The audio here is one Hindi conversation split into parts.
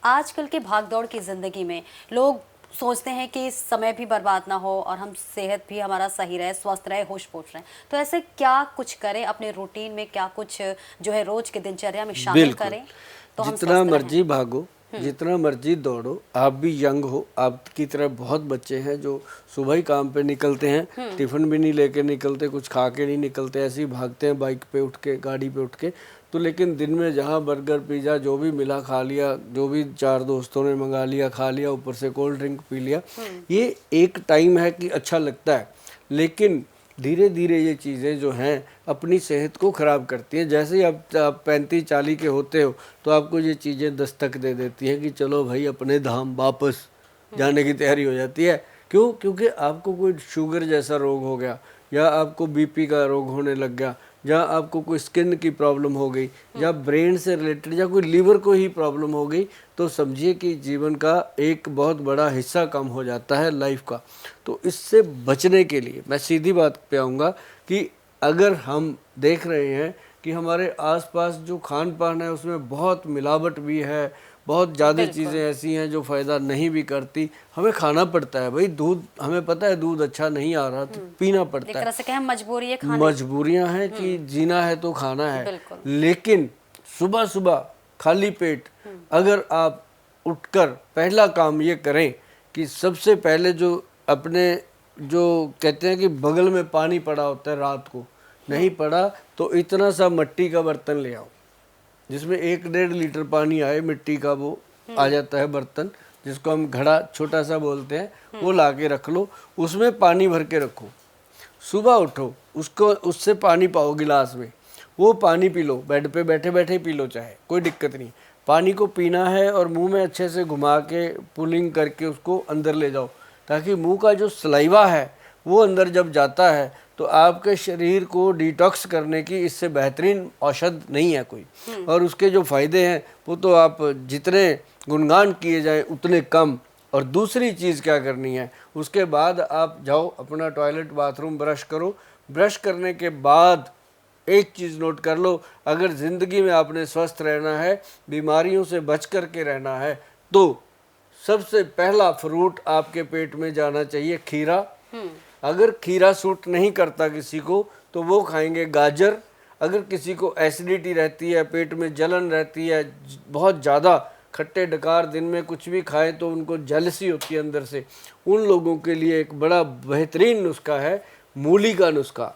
आजकल के भागदौड़ की ज़िंदगी में लोग सोचते हैं कि समय भी बर्बाद ना हो और हम सेहत भी हमारा सही रहे, स्वस्थ रहे, होश-पोश रहें। तो ऐसे क्या कुछ करें अपने रूटीन में, क्या कुछ जो है रोज़ की दिनचर्या में शामिल बिल्कुल। करें, तो हम जितना स्वस्थ रहें? मर्जी भागो, जितना मर्जी दौड़ो, आप भी यंग हो। आपकी तरह बहुत बच्चे हैं जो सुबह ही काम पे निकलते हैं, टिफिन भी नहीं लेके निकलते, कुछ खा के नहीं निकलते, ऐसे ही भागते हैं बाइक पे उठ के, गाड़ी पे उठ के। तो लेकिन दिन में जहाँ बर्गर पिज़्ज़ा जो भी मिला खा लिया, जो भी 4 दोस्तों ने मंगा लिया खा लिया, ऊपर से कोल्ड ड्रिंक पी लिया। ये एक टाइम है कि अच्छा लगता है, लेकिन धीरे धीरे ये चीज़ें जो हैं अपनी सेहत को ख़राब करती हैं। जैसे ही आप 35-40 के होते हो तो आपको ये चीज़ें दस्तक दे देती हैं कि चलो भाई अपने धाम वापस जाने की तैयारी हो जाती है। क्यों? क्योंकि आपको कोई शुगर जैसा रोग हो गया, या आपको बीपी का रोग होने लग गया, या आपको कोई स्किन की प्रॉब्लम हो गई, या ब्रेन से रिलेटेड, या कोई लीवर को ही प्रॉब्लम हो गई, तो समझिए कि जीवन का एक बहुत बड़ा हिस्सा कम हो जाता है लाइफ का। तो इससे बचने के लिए मैं सीधी बात पे आऊँगा कि अगर हम देख रहे हैं कि हमारे आसपास जो खान पान है उसमें बहुत मिलावट भी है, बहुत ज़्यादा चीज़ें ऐसी हैं जो फ़ायदा नहीं भी करती, हमें खाना पड़ता है भाई। दूध, हमें पता है दूध अच्छा नहीं आ रहा तो पीना पड़ता एक है, तरह से कहें मजबूरी है खाने मजबूरियां हैं कि जीना है तो खाना है। बिल्कुल। लेकिन सुबह सुबह खाली पेट अगर आप उठकर पहला काम ये करें कि सबसे पहले जो अपने, जो कहते हैं कि बगल में पानी पड़ा होता है, रात को नहीं पड़ा तो इतना सा मिट्टी का बर्तन ले आओ जिसमें 1-1.5 लीटर पानी आए, मिट्टी का वो आ जाता है बर्तन, जिसको हम घड़ा छोटा सा बोलते हैं, वो ला के रख लो, उसमें पानी भर के रखो। सुबह उठो, उसको उससे पानी पाओ गिलास में, वो पानी पी लो, बेड पे बैठे बैठे पी लो, चाहे कोई दिक्कत नहीं। पानी को पीना है और मुंह में अच्छे से घुमा के पुलिंग करके उसको अंदर ले जाओ, ताकि मुंह का जो सलाइवा है वो अंदर जब जाता है तो आपके शरीर को डिटॉक्स करने की इससे बेहतरीन औषध नहीं है कोई। और उसके जो फ़ायदे हैं वो तो आप जितने गुणगान किए जाए उतने कम। और दूसरी चीज़ क्या करनी है, उसके बाद आप जाओ अपना टॉयलेट बाथरूम ब्रश करो। ब्रश करने के बाद एक चीज़ नोट कर लो, अगर ज़िंदगी में आपने स्वस्थ रहना है, बीमारियों से बच कर के रहना है, तो सबसे पहला फ्रूट आपके पेट में जाना चाहिए खीरा। अगर खीरा सूट नहीं करता किसी को तो वो खाएंगे गाजर। अगर किसी को एसिडिटी रहती है, पेट में जलन रहती है, बहुत ज़्यादा खट्टे डकार दिन में कुछ भी खाए तो उनको जेलसी होती है अंदर से, उन लोगों के लिए एक बड़ा बेहतरीन नुस्खा है मूली का नुस्खा।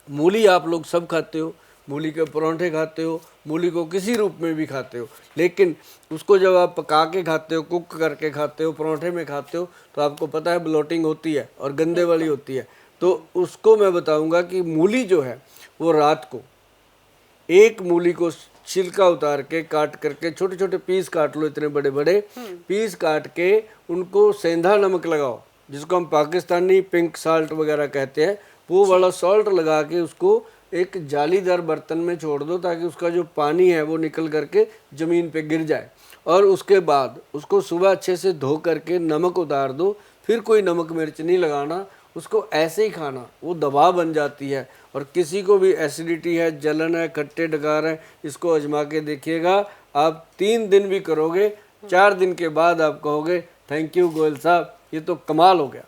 मूली आप लोग सब खाते हो, मूली के परांठे खाते हो, मूली को किसी रूप में भी खाते हो, लेकिन उसको जब आप पका के खाते हो, कुक करके खाते हो, परांठे में खाते हो, तो आपको पता है ब्लोटिंग होती है और गंदे वाली होती है। तो उसको मैं बताऊंगा कि मूली जो है वो रात को एक मूली को छिलका उतार के काट करके छोटे छोटे पीस काट लो, इतने बड़े बड़े पीस काट के उनको सेंधा नमक लगाओ, जिसको हम पाकिस्तानी पिंक साल्ट वगैरह कहते हैं, वो वाला सॉल्ट लगा के उसको एक जालीदार बर्तन में छोड़ दो, ताकि उसका जो पानी है वो निकल करके ज़मीन पे गिर जाए। और उसके बाद उसको सुबह अच्छे से धो करके नमक उतार दो, फिर कोई नमक मिर्च नहीं लगाना, उसको ऐसे ही खाना, वो दवा बन जाती है। और किसी को भी एसिडिटी है, जलन है, खट्टे डकार है, इसको आजमा के देखिएगा। आप 3 दिन भी करोगे, 4 दिन के बाद आप कहोगे थैंक यू गोयल साहब, ये तो कमाल हो गया।